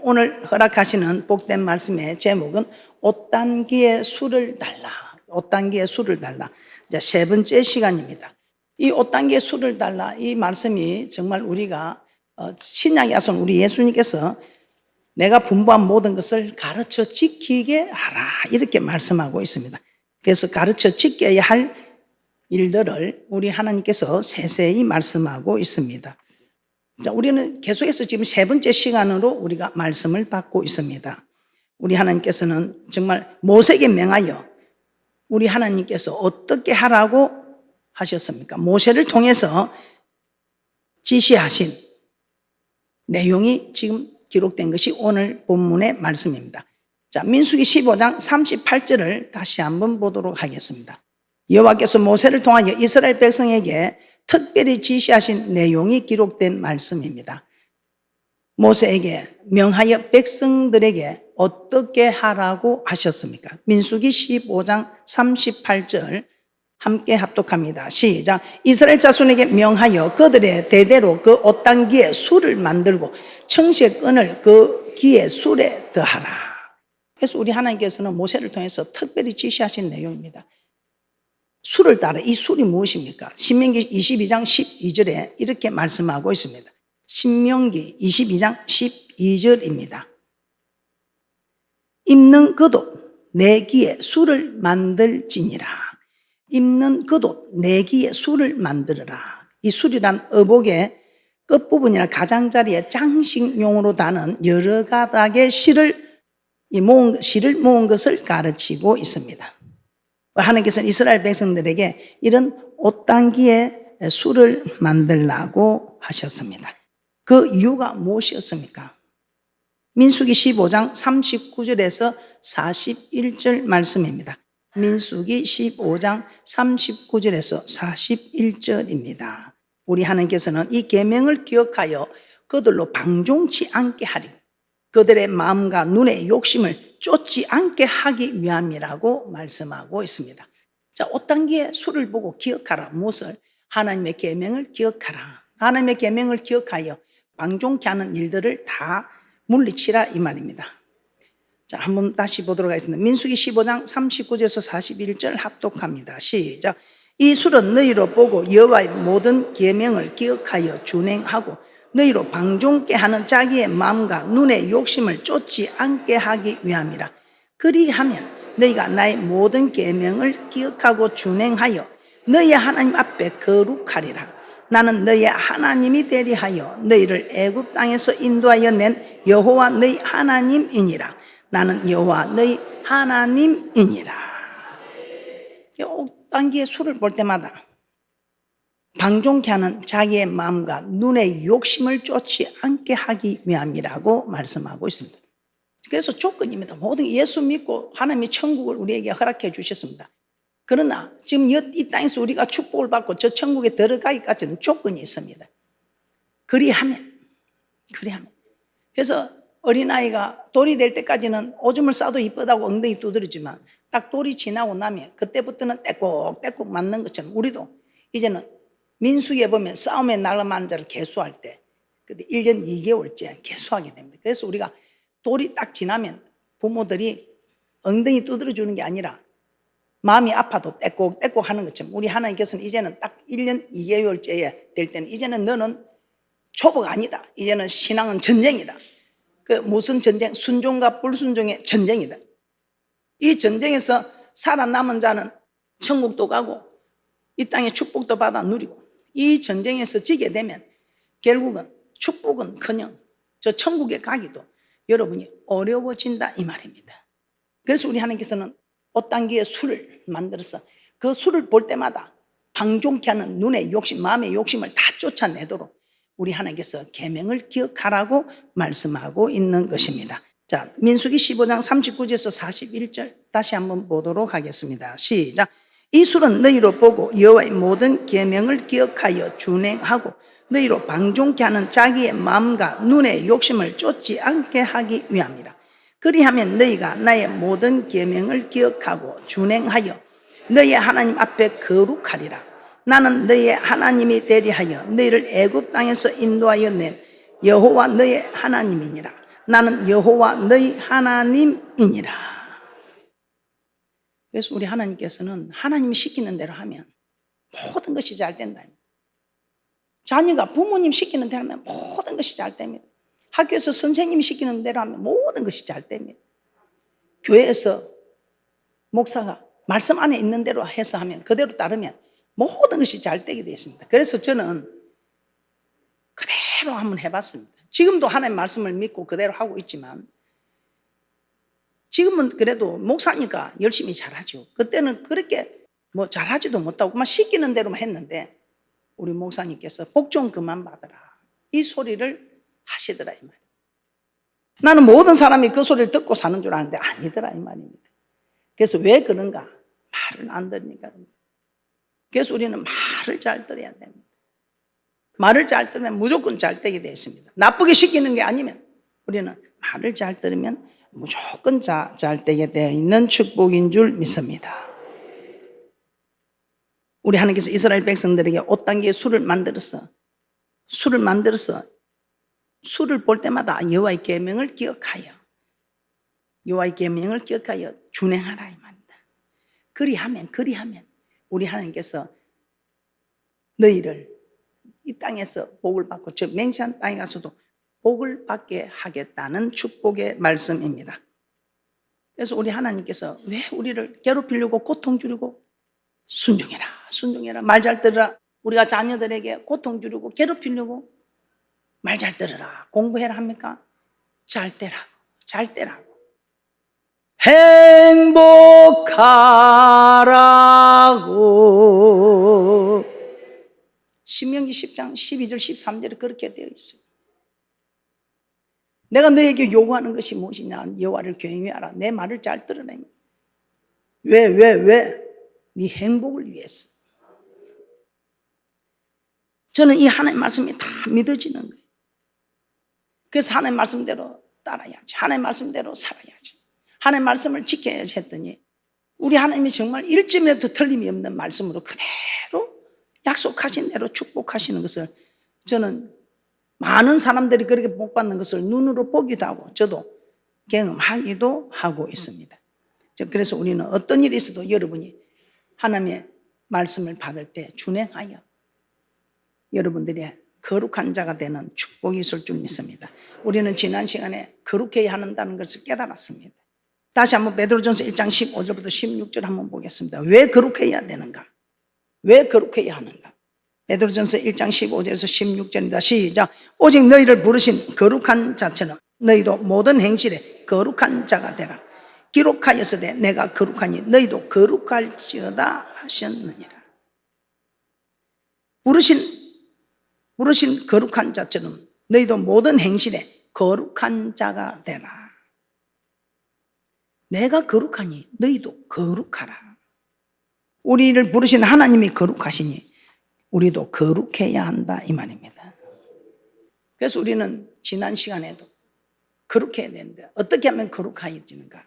오늘 허락하시는 복된 말씀의 제목은 옷단기의 수를 달라. 옷단기의 수를 달라. 이제 세 번째 시간입니다. 이 옷단기의 수를 달라, 이 말씀이 정말 우리가 신약에 와서 우리 예수님께서 내가 분부한 모든 것을 가르쳐 지키게 하라, 이렇게 말씀하고 있습니다. 그래서 가르쳐 지켜야 할 일들을 우리 하나님께서 세세히 말씀하고 있습니다. 자, 우리는 계속해서 지금 세 번째 시간으로 우리가 말씀을 받고 있습니다. 우리 하나님께서는 정말 모세에게 명하여 우리 하나님께서 어떻게 하라고 하셨습니까? 모세를 통해서 지시하신 내용이 지금 기록된 것이 오늘 본문의 말씀입니다. 자, 민수기 15장 38절을 다시 한번 보도록 하겠습니다. 여호와께서 모세를 통하여 이스라엘 백성에게 특별히 지시하신 내용이 기록된 말씀입니다. 모세에게 명하여 백성들에게 어떻게 하라고 하셨습니까? 민수기 15장 38절 함께 합독합니다. 시작. 이스라엘 자손에게 명하여 그들의 대대로 그 옷단기에 술을 만들고 청색 끈을 그 기의 술에 더하라. 그래서 우리 하나님께서는 모세를 통해서 특별히 지시하신 내용입니다. 술을 따라, 이 술이 무엇입니까? 신명기 22장 12절에 이렇게 말씀하고 있습니다. 신명기 22장 12절입니다. 입는 그옷 내 기에 술을 만들지니라. 입는 그옷 내 기에 술을 만들어라. 이 술이란 어복의 끝부분이나 가장자리에 장식용으로 다는 여러 가닥의 실을 모은 것을 가르치고 있습니다. 하나님께서는 이스라엘 백성들에게 이런 옷단기에 술을 만들라고 하셨습니다. 그 이유가 무엇이었습니까? 민수기 15장 39절에서 41절 말씀입니다. 민수기 15장 39절에서 41절입니다. 우리 하나님께서는 이 계명을 기억하여 그들로 방종치 않게 하리, 그들의 마음과 눈의 욕심을 쫓지 않게 하기 위함이라고 말씀하고 있습니다. 자, 옷단기에 술을 보고 기억하라. 무엇을? 하나님의 계명을 기억하라. 하나님의 계명을 기억하여 방종케 하는 일들을 다 물리치라, 이 말입니다. 자, 한번 다시 보도록 하겠습니다. 민수기 15장 39절에서 41절 합독합니다. 시작. 이 술은 너희로 보고 여호와의 모든 계명을 기억하여 준행하고 너희로 방종케 하는 자기의 마음과 눈의 욕심을 쫓지 않게 하기 위함이라. 그리하면 너희가 나의 모든 계명을 기억하고 준행하여 너희의 하나님 앞에 거룩하리라. 나는 너희의 하나님이 되리 하여 너희를 애굽 땅에서 인도하여 낸 여호와 너희 하나님이니라. 나는 여호와 너희 하나님이니라. 옷단기에 술을 볼 때마다 방종케 하는 자기의 마음과 눈의 욕심을 쫓지 않게 하기 위함이라고 말씀하고 있습니다. 그래서 조건입니다. 모든 예수 믿고 하나님의 천국을 우리에게 허락해 주셨습니다. 그러나 지금 이 땅에서 우리가 축복을 받고 저 천국에 들어가기까지는 조건이 있습니다. 그리하면. 그래서 어린아이가 돌이 될 때까지는 오줌을 싸도 이쁘다고 엉덩이 두드리지만 딱 돌이 지나고 나면 그때부터는 떼꾹떼꾹 맞는 것처럼 우리도 이제는 민수기에 보면 싸움의 날만 자를 계수할 때 1년 2개월째 계수하게 됩니다. 그래서 우리가 돌이 딱 지나면 부모들이 엉덩이 두드려 주는 게 아니라 마음이 아파도 떼꾹떼꾹 하는 것처럼 우리 하나님께서는 이제는 딱 1년 2개월째에 될 때는 이제는 너는 초보가 아니다. 이제는 신앙은 전쟁이다. 그 무슨 전쟁? 순종과 불순종의 전쟁이다. 이 전쟁에서 살아남은 자는 천국도 가고 이 땅의 축복도 받아 누리고 이 전쟁에서 지게 되면 결국은 축복은커녕 저 천국에 가기도 여러분이 어려워진다, 이 말입니다. 그래서 우리 하나님께서는 옷단기에 술을 만들어서 그 술을 볼 때마다 방종케 하는 눈의 욕심, 마음의 욕심을 다 쫓아내도록 우리 하나님께서 계명을 기억하라고 말씀하고 있는 것입니다. 자, 민수기 15장 39절에서 41절 다시 한번 보도록 하겠습니다. 시작. 이 술은 너희로 보고 여호와의 모든 계명을 기억하여 준행하고 너희로 방종케 하는 자기의 마음과 눈의 욕심을 쫓지 않게 하기 위함이라. 그리하면 너희가 나의 모든 계명을 기억하고 준행하여 너희의 하나님 앞에 거룩하리라. 나는 너희의 하나님이 되리 하여 너희를 애굽 땅에서 인도하여 낸 여호와 너희의 하나님이니라. 나는 여호와 너희 하나님이니라. 그래서 우리 하나님께서는 하나님이 시키는 대로 하면 모든 것이 잘 된다. 자녀가 부모님 시키는 대로 하면 모든 것이 잘 됩니다. 학교에서 선생님이 시키는 대로 하면 모든 것이 잘 됩니다. 교회에서 목사가 말씀 안에 있는 대로 해서 하면, 그대로 따르면 모든 것이 잘 되게 되어 있습니다. 그래서 저는 그대로 한번 해봤습니다. 지금도 하나님 말씀을 믿고 그대로 하고 있지만, 지금은 그래도 목사니까 열심히 잘하죠. 그때는 그렇게 뭐 잘하지도 못하고 막 시키는 대로만 했는데, 우리 목사님께서 복 좀 그만 받으라, 이 소리를 하시더라 이 말이에요. 나는 모든 사람이 그 소리를 듣고 사는 줄 아는데 아니더라 이 말입니다. 그래서 왜 그런가? 말을 안 들으니까. 그래서 우리는 말을 잘 들어야 됩니다. 말을 잘 들으면 무조건 잘 되게 되어 있습니다. 나쁘게 시키는 게 아니면 우리는 말을 잘 들으면 무조건 잘 되게 되어 있는 축복인 줄 믿습니다. 우리 하나님께서 이스라엘 백성들에게 5단계의 술을 만들어서 술을 볼 때마다 여호와의 계명을 기억하여 준행하라 이 말입니다. 그리하면 우리 하나님께서 너희를 이 땅에서 복을 받고, 즉 맹세한 땅에 가서도 복을 받게 하겠다는 축복의 말씀입니다. 그래서 우리 하나님께서 왜 우리를 괴롭히려고 고통 주려고 순종해라 말 잘 들으라, 우리가 자녀들에게 고통 주려고 괴롭히려고 말 잘 들으라, 공부해라 합니까? 잘 때라고 행복하라고 신명기 10장 12절 13절에 그렇게 되어 있어요. 내가 너에게 요구하는 것이 무엇이냐? 여호와를 경외하라, 내 말을 잘 들으라. 왜? 네 행복을 위해서. 저는 이 하나님 말씀이 다 믿어지는 거예요. 그래서 하나님 말씀대로 따라야지, 하나님 말씀대로 살아야지, 하나님 말씀을 지켜야지 했더니 우리 하나님이 정말 1점에도 틀림이 없는 말씀으로 그대로 약속하신 대로 축복하시는 것을, 저는 많은 사람들이 그렇게 복받는 것을 눈으로 보기도 하고 저도 경험하기도 하고 있습니다. 그래서 우리는 어떤 일이 있어도 여러분이 하나님의 말씀을 받을 때 준행하여 여러분들이 거룩한 자가 되는 축복이 있을 줄 믿습니다. 우리는 지난 시간에 거룩해야 한다는 것을 깨달았습니다. 다시 한번 베드로전서 1장 15절부터 16절 한번 보겠습니다. 왜 거룩해야 되는가? 왜 거룩해야 하는가? 베드로전서 1장 15절에서 16절입니다. 시작. 오직 너희를 부르신 거룩한 자처럼 너희도 모든 행실에 거룩한 자가 되라. 기록하였으되 내가 거룩하니 너희도 거룩할지어다 하셨느니라. 부르신 거룩한 자처럼 너희도 모든 행실에 거룩한 자가 되라. 내가 거룩하니 너희도 거룩하라. 우리를 부르신 하나님이 거룩하시니 우리도 거룩해야 한다 이 말입니다. 그래서 우리는 지난 시간에도 거룩해야 되는데 어떻게 하면 거룩해지는가?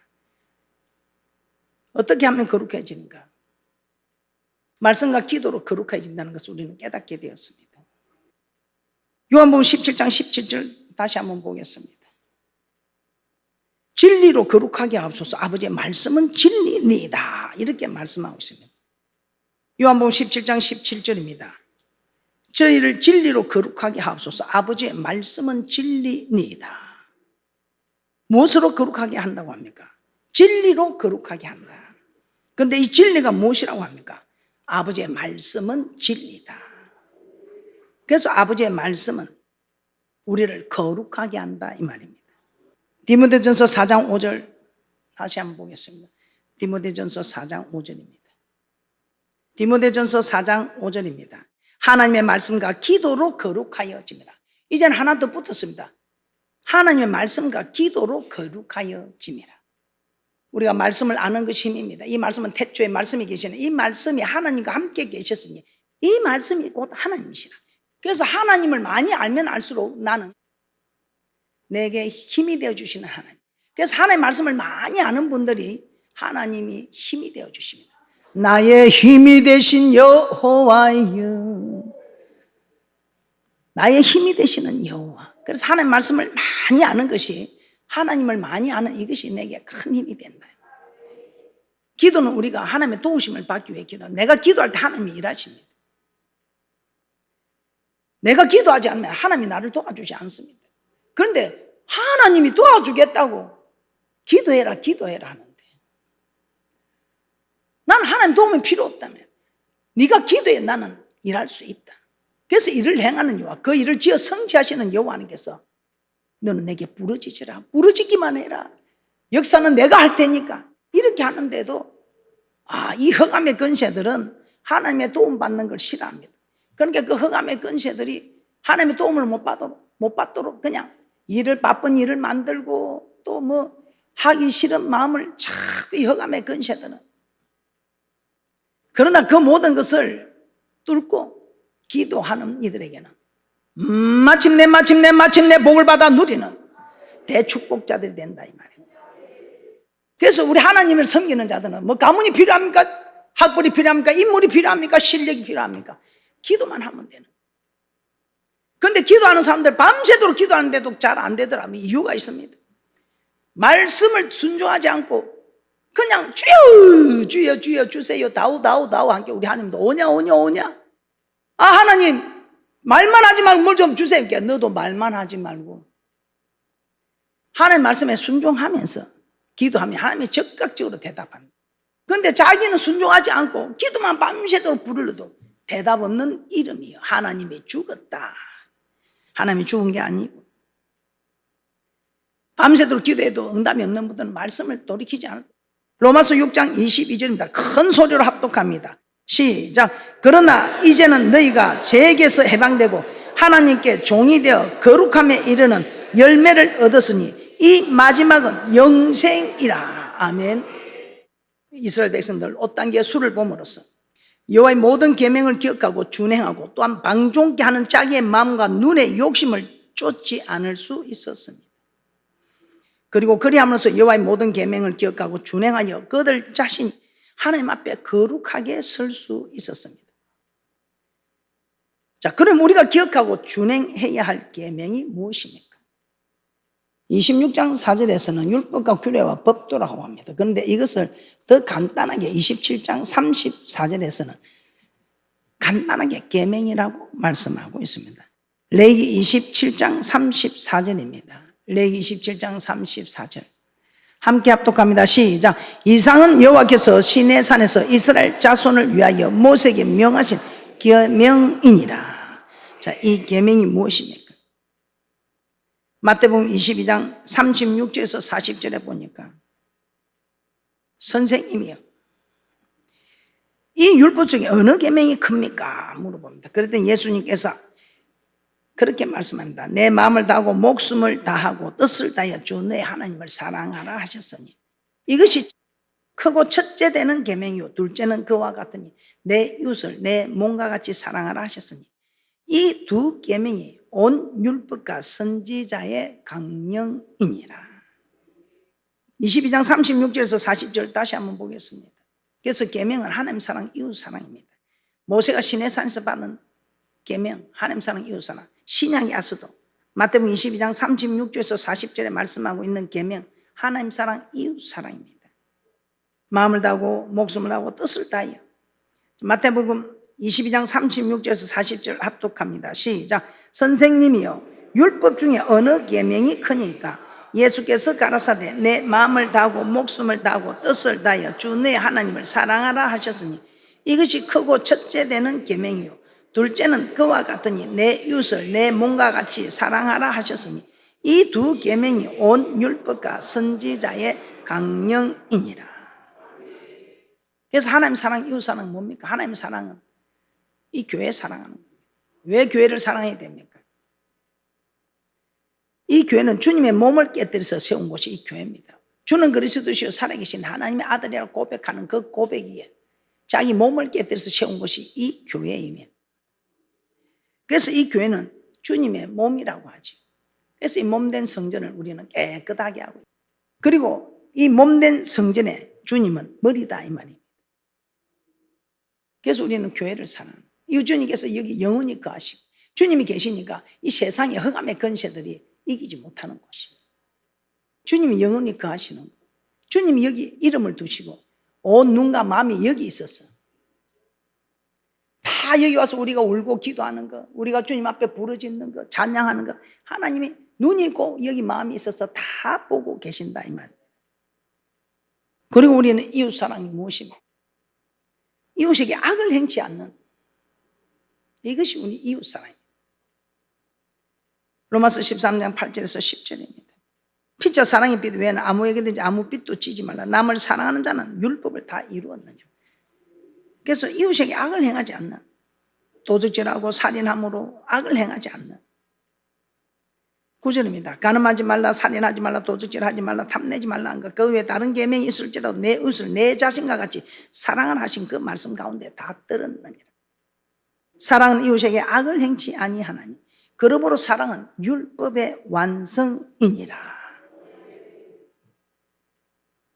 어떻게 하면 거룩해지는가? 말씀과 기도로 거룩해진다는 것을 우리는 깨닫게 되었습니다. 요한복음 17장 17절 다시 한번 보겠습니다. 진리로 거룩하게 하옵소서. 아버지의 말씀은 진리니이다, 이렇게 말씀하고 있습니다. 요한복음 17장 17절입니다. 저희를 진리로 거룩하게 하옵소서. 아버지의 말씀은 진리니이다. 무엇으로 거룩하게 한다고 합니까? 진리로 거룩하게 한다. 그런데 이 진리가 무엇이라고 합니까? 아버지의 말씀은 진리다. 그래서 아버지의 말씀은 우리를 거룩하게 한다 이 말입니다. 디모데전서 4장 5절 다시 한번 보겠습니다. 디모데전서 4장 5절입니다. 디모데전서 4장 5절입니다. 하나님의 말씀과 기도로 거룩하여집니다. 이제는 하나 더 붙었습니다. 하나님의 말씀과 기도로 거룩하여집니다. 우리가 말씀을 아는 것이 힘입니다. 이 말씀은 태초에 말씀이 계시는, 이 말씀이 하나님과 함께 계셨으니 이 말씀이 곧 하나님이시라. 그래서 하나님을 많이 알면 알수록 나는 내게 힘이 되어주시는 하나님. 그래서 하나님의 말씀을 많이 아는 분들이 하나님이 힘이 되어주십니다. 나의 힘이 되신 여호와여, 나의 힘이 되시는 여호와. 그래서 하나님의 말씀을 많이 아는 것이 하나님을 많이 아는 이것이 내게 큰 힘이 된다. 기도는 우리가 하나님의 도우심을 받기 위해 기도합니다. 내가 기도할 때 하나님이 일하십니다. 내가 기도하지 않으면 하나님이 나를 도와주지 않습니다. 그런데 하나님이 도와주겠다고 기도해라 하는데 나는 하나님 도움이 필요 없다며. 네가 기도해 나는 일할 수 있다. 그래서 일을 행하는 여호와, 그 일을 지어 성취하시는 여호와님께서 너는 내게 부르짖으라. 부르짖기만 해라. 역사는 내가 할 테니까. 이렇게 하는데도 이 흑암의 권세들은 하나님의 도움 받는 걸 싫어합니다. 그러니까 그 흑암의 권세들이 하나님의 도움을 못 받도록 그냥 바쁜 일을 만들고 또 뭐 하기 싫은 마음을 자꾸 이 흑암의 권세들은. 그러나 그 모든 것을 뚫고 기도하는 이들에게는 마침내 복을 받아 누리는 대축복자들이 된다 이 말입니다. 그래서 우리 하나님을 섬기는 자들은 뭐 가문이 필요합니까? 학벌이 필요합니까? 인물이 필요합니까? 실력이 필요합니까? 기도만 하면 되는. 그런데 기도하는 사람들 밤새도록 기도하는데도 잘 안 되더라면 이유가 있습니다. 말씀을 순종하지 않고 그냥 주여 주세요 다오 함께 우리 하나님도 오냐 하나님 말만 하지 말고 뭘 좀 주세요. 너도 말만 하지 말고 하나님 말씀에 순종하면서 기도하면 하나님이 적극적으로 대답합니다. 그런데 자기는 순종하지 않고 기도만 밤새도록 부르러도 대답 없는 이름이요. 하나님이 죽었다. 하나님이 죽은 게 아니고 밤새도록 기도해도 응답이 없는 분들은 말씀을 돌이키지 않을. 로마서 6장 22절입니다. 큰 소리로 합독합니다. 시작. 그러나 이제는 너희가 죄에게서 해방되고 하나님께 종이 되어 거룩함에 이르는 열매를 얻었으니 이 마지막은 영생이라. 아멘. 이스라엘 백성들 5단계 수를 봄으로써 여호와의 모든 계명을 기억하고 준행하고 또한 방종케 하는 자기의 마음과 눈의 욕심을 쫓지 않을 수 있었습니다. 그리고 그리함으로써 여호와의 모든 계명을 기억하고 준행하여 그들 자신이 하나님 앞에 거룩하게 설 수 있었습니다. 자, 그럼 우리가 기억하고 준행해야 할 계명이 무엇입니까? 26장 4절에서는 율법과 규례와 법도라고 합니다. 그런데 이것을 더 간단하게 27장 34절에서는 간단하게 계명이라고 말씀하고 있습니다. 레위기 27장 34절입니다. 레위기 27장 34절 함께 합독합니다. 시작. 이상은 여호와께서 시내산에서 이스라엘 자손을 위하여 모세에게 명하신 계명이니라. 자, 이 계명이 무엇입니까? 마태복음 22장 36절에서 40절에 보니까 선생님이요, 이 율법 중에 어느 계명이 큽니까? 물어봅니다. 그랬더니 예수님께서 그렇게 말씀합니다. 내 마음을 다하고 목숨을 다하고 뜻을 다하여 주 내 하나님을 사랑하라 하셨으니 이것이 크고 첫째 되는 계명이요 둘째는 그와 같으니 내 이웃을 내 몸과 같이 사랑하라 하셨으니 이 두 계명이 온 율법과 선지자의 강령이니라. 22장 36절에서 40절 다시 한번 보겠습니다. 그래서 계명은 하나님 사랑, 이웃 사랑입니다. 모세가 시내산에서 받은 계명, 하나님 사랑, 이웃 사랑. 신약의 아스도 마태복음 22장 36절에서 40절에 말씀하고 있는 계명, 하나님 사랑, 이웃 사랑입니다. 마음을 다하고 목숨을 다하고 뜻을 다하여. 마태복음 22장 36절에서 40절 합독합니다. 시작. 선생님이여 율법 중에 어느 계명이 크니까? 예수께서 가라사대 내 마음을 다하고 목숨을 다하고 뜻을 다하여 주 내 하나님을 사랑하라 하셨으니 이것이 크고 첫째 되는 계명이요 둘째는 그와 같으니 내 이웃을 내 몸과 같이 사랑하라 하셨으니 이 두 계명이 온 율법과 선지자의 강령이니라. 그래서 하나님 사랑, 이웃 사랑은 뭡니까? 하나님 사랑은 이 교회 사랑하는 거예요. 왜 교회를 사랑해야 됩니까? 이 교회는 주님의 몸을 깨뜨려서 세운 곳이 이 교회입니다. 주는 그리스도시요 살아계신 하나님의 아들이라고 고백하는 그 고백이에 자기 몸을 깨뜨려서 세운 곳이 이 교회입니다. 그래서 이 교회는 주님의 몸이라고 하죠. 그래서 이 몸된 성전을 우리는 깨끗하게 하고 있어요. 그리고 이 몸된 성전에 주님은 머리다 이 말입니다. 그래서 우리는 교회를 사랑합니다. 이 주님께서 여기 영원히 거하시고 주님이 계시니까 이 세상의 흑암의 권세들이 이기지 못하는 곳입니다. 주님이 영원히 거하시는 거. 주님이 여기 이름을 두시고 온 눈과 마음이 여기 있었어. 다 여기 와서 우리가 울고 기도하는 거, 우리가 주님 앞에 부르짖는 거, 찬양하는 거, 하나님이 눈이 있고 여기 마음이 있어서 다 보고 계신다 이 말. 그리고 우리는 이웃사랑이 무엇입니까? 이웃에게 악을 행치 않는, 이것이 우리 이웃사랑입니다. 로마서 13장 8절에서 10절입니다. 피차 사랑의 빛 외에는 아무에게든지 아무 빛도 지지 말라. 남을 사랑하는 자는 율법을 다 이루었느냐. 그래서 이웃에게 악을 행하지 않는, 도둑질하고 살인함으로 악을 행하지 않는. 9절입니다. 간음하지 말라, 살인하지 말라, 도둑질하지 말라, 탐내지 말라 한 것. 그 외에 다른 계명이 있을지라도 내 의를 내 자신과 같이 사랑을 하신 그 말씀 가운데 다 들었느니라. 사랑은 이웃에게 악을 행치 아니하나니 그러므로 사랑은 율법의 완성이니라.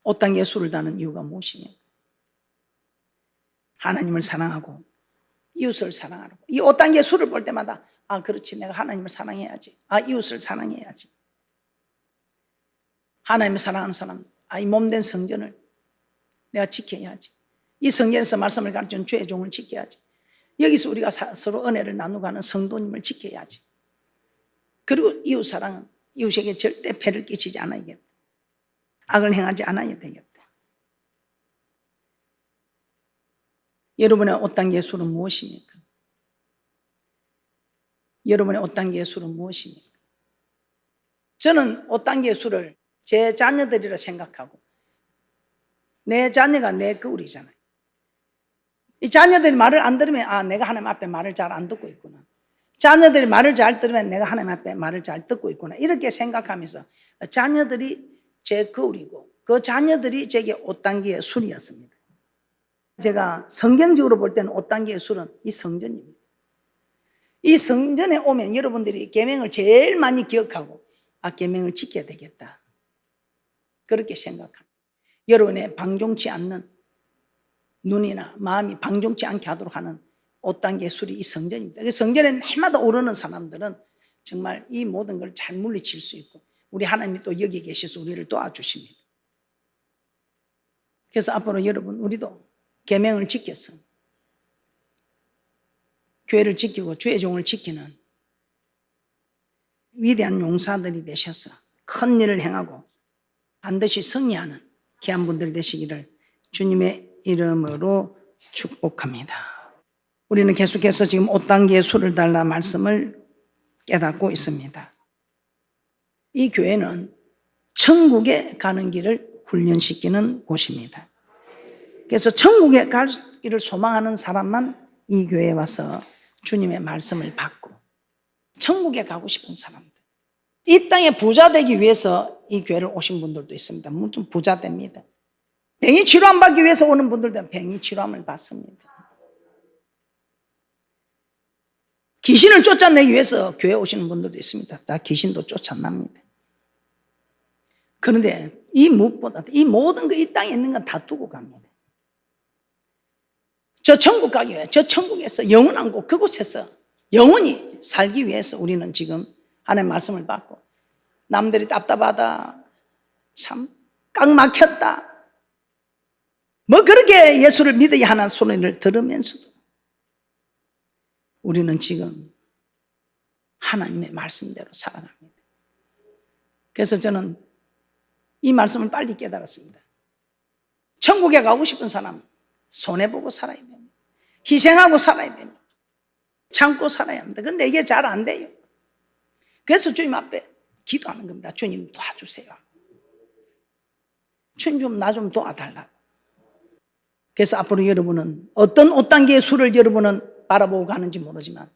5단계 수를 다는 이유가 무엇이냐? 하나님을 사랑하고 이웃을 사랑하라고. 이 5단계 수를 볼 때마다 그렇지, 내가 하나님을 사랑해야지. 이웃을 사랑해야지. 하나님을 사랑하는 사람, 이 몸된 성전을 내가 지켜야지. 이 성전에서 말씀을 가르치는 주의 종을 지켜야지. 여기서 우리가 서로 은혜를 나누고 하는 성도님을 지켜야지. 그리고 이웃 사랑은 이웃에게 절대 폐를 끼치지 않아야겠다. 악을 행하지 않아야 되겠다. 여러분의 5단계 수는 무엇입니까? 여러분의 5단계 수는 무엇입니까? 저는 5단계 수를 제 자녀들이라 생각하고, 내 자녀가 내 거울이잖아요. 이 자녀들이 말을 안 들으면 내가 하나님 앞에 말을 잘 안 듣고 있구나. 자녀들이 말을 잘 들으면 내가 하나님 앞에 말을 잘 듣고 있구나. 이렇게 생각하면서 자녀들이 제 거울이고 그 자녀들이 제게 5단계의 술이었습니다. 제가 성경적으로 볼 때는 5단계의 술은 이 성전입니다. 이 성전에 오면 여러분들이 계명을 제일 많이 기억하고 계명을 지켜야 되겠다. 그렇게 생각합니다. 여러분의 방종치 않는 눈이나 마음이 방종치 않게 하도록 하는 5단계의 술이 이 성전입니다. 성전에 날마다 오르는 사람들은 정말 이 모든 걸 잘 물리칠 수 있고 우리 하나님이 또 여기 계셔서 우리를 도와주십니다. 그래서 앞으로 여러분 우리도 계명을 지켜서 교회를 지키고 주의 종을 지키는 위대한 용사들이 되셔서 큰 일을 행하고 반드시 승리하는 귀한 분들 되시기를 주님의 이름으로 축복합니다. 우리는 계속해서 지금 5단계의 수를 달라 말씀을 깨닫고 있습니다. 이 교회는 천국에 가는 길을 훈련시키는 곳입니다. 그래서 천국에 갈 길을 소망하는 사람만 이 교회에 와서 주님의 말씀을 받고 천국에 가고 싶은 사람들, 이 땅에 부자 되기 위해서 이 교회를 오신 분들도 있습니다. 좀 부자 됩니다. 병이 치료 안 받기 위해서 오는 분들도 병이 치료함을 받습니다. 귀신을 쫓아내기 위해서 교회에 오시는 분들도 있습니다. 다 귀신도 쫓아납니다. 그런데 이 무엇보다 이 모든 거 이 땅에 있는 건 다 두고 갑니다. 저 천국 가기 위해 저 천국에서 영원한 곳 그곳에서 영원히 살기 위해서 우리는 지금 하나님의 말씀을 받고 남들이 답답하다, 참 꽉 막혔다, 뭐 그렇게 예수를 믿어야 하는 소리를 들으면서도 우리는 지금 하나님의 말씀대로 살아갑니다. 그래서 저는 이 말씀을 빨리 깨달았습니다. 천국에 가고 싶은 사람 손해보고 살아야 됩니다. 희생하고 살아야 됩니다. 참고 살아야 합니다. 그런데 이게 잘 안 돼요. 그래서 주님 앞에 기도하는 겁니다. 주님 도와주세요. 주님 좀 나 좀 도와달라고. 그래서 앞으로 여러분은 어떤 5단계의 수를 여러분은 바라보고 가는지 모르지만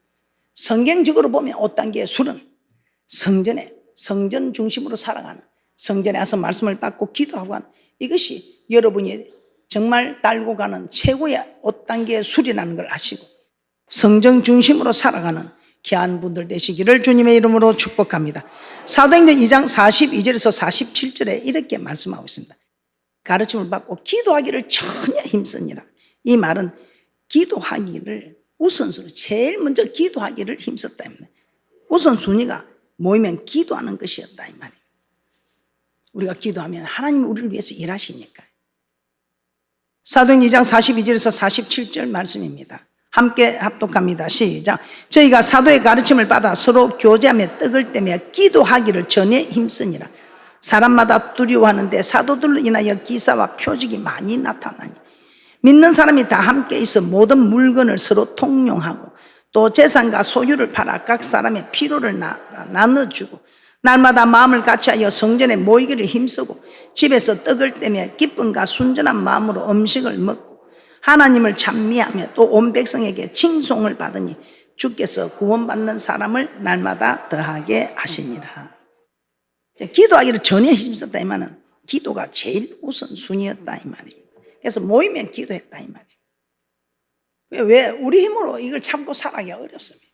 성경적으로 보면 5단계의 수는 성전 중심으로 살아가는, 성전에 와서 말씀을 받고 기도하고 하는, 이것이 여러분이 정말 달고 가는 최고의 5단계의 술이라는 걸 아시고 성전 중심으로 살아가는 귀한 분들 되시기를 주님의 이름으로 축복합니다. 사도행전 2장 42절에서 47절에 이렇게 말씀하고 있습니다. 가르침을 받고 기도하기를 전혀 힘쓰니라. 이 말은 기도하기를 우선순위, 제일 먼저 기도하기를 힘썼다. 우선순위가 모이면 기도하는 것이었다 이 말이에요. 우리가 기도하면 하나님이 우리를 위해서 일하시니까. 사도행 2장 42절에서 47절 말씀입니다. 함께 합독합니다. 시작. 저희가 사도의 가르침을 받아 서로 교제하며 떡을 떼며 기도하기를 전에 힘쓰니라. 사람마다 두려워하는데 사도들로 인하여 기사와 표적이 많이 나타나니 믿는 사람이 다 함께 있어 모든 물건을 서로 통용하고 또 재산과 소유를 팔아 각 사람의 필요를 나눠주고 날마다 마음을 같이하여 성전에 모이기를 힘쓰고 집에서 떡을 떼며 기쁨과 순전한 마음으로 음식을 먹고 하나님을 찬미하며 또 온 백성에게 칭송을 받으니 주께서 구원받는 사람을 날마다 더하게 하시니라. 기도하기를 전혀 힘썼다 이 말은 기도가 제일 우선순위였다 이 말입니다. 그래서 모이면 기도했다 이 말이에요. 왜? 우리 힘으로 이걸 참고 살아가기가 어렵습니다.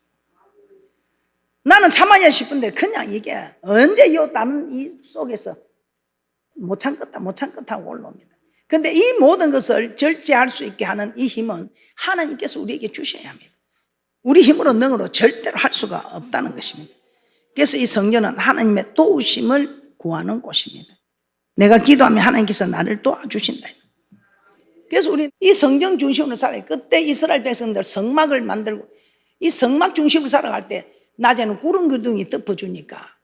나는 참아야 싶은데 그냥 이게 언제 나는 이 속에서 못 참겠다 하고 올라옵니다. 그런데 이 모든 것을 절제할 수 있게 하는 이 힘은 하나님께서 우리에게 주셔야 합니다. 우리 힘으로 능으로 절대로 할 수가 없다는 것입니다. 그래서 이 성전은 하나님의 도우심을 구하는 곳입니다. 내가 기도하면 하나님께서 나를 도와주신다. 그래서 우리 이 성전 중심으로 살아요. 그때 이스라엘 백성들 성막을 만들고 이 성막 중심으로 살아갈 때 낮에는 구름 기둥이 덮어주니까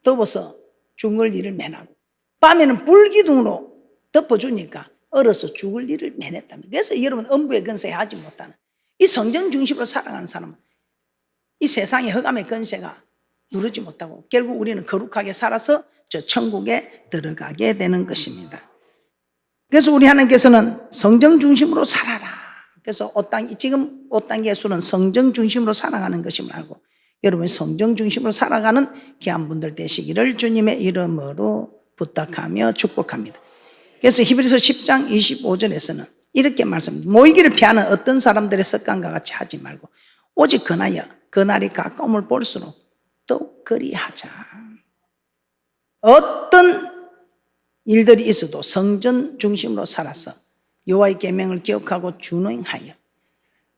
더워서 죽을 일을 면하고 밤에는 불기둥으로 덮어주니까 얼어서 죽을 일을 면했답니다. 그래서 여러분 음부의 근세에 하지 못하는 이 성전 중심으로 살아가는 사람은 이 세상의 흑암의 근세가 누르지 못하고 결국 우리는 거룩하게 살아서 저 천국에 들어가게 되는 것입니다. 그래서 우리 하나님께서는 성전 중심으로 살아라. 그래서 지금 5단계 예수는 성전 중심으로 살아가는 것임을 알고 여러분이 성전 중심으로 살아가는 귀한 분들 되시기를 주님의 이름으로 부탁하며 축복합니다. 그래서 히브리서 10장 25절에서는 이렇게 말씀합니다. 모이기를 피하는 어떤 사람들의 습관과 같이 하지 말고 오직 그나여 그날이 가까움을 볼수록 더욱 그리하자. 어떤 일들이 있어도 성전 중심으로 살아서 여호와의 계명을 기억하고 준행하여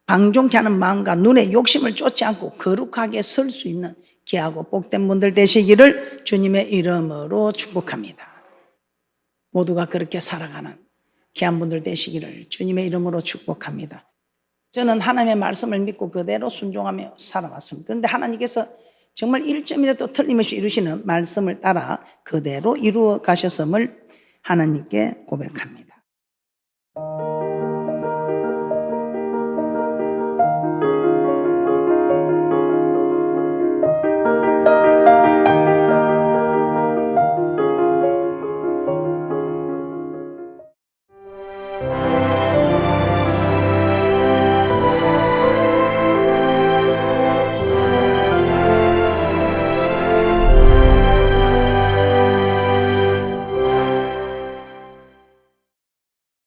방종케 하는 마음과 눈의 욕심을 쫓지 않고 거룩하게 설 수 있는 귀하고 복된 분들 되시기를 주님의 이름으로 축복합니다. 모두가 그렇게 살아가는 귀한 분들 되시기를 주님의 이름으로 축복합니다. 저는 하나님의 말씀을 믿고 그대로 순종하며 살아왔습니다. 그런데 하나님께서 정말 1점이라도 틀림없이 이루시는 말씀을 따라 그대로 이루어 가셨음을 하나님께 고백합니다.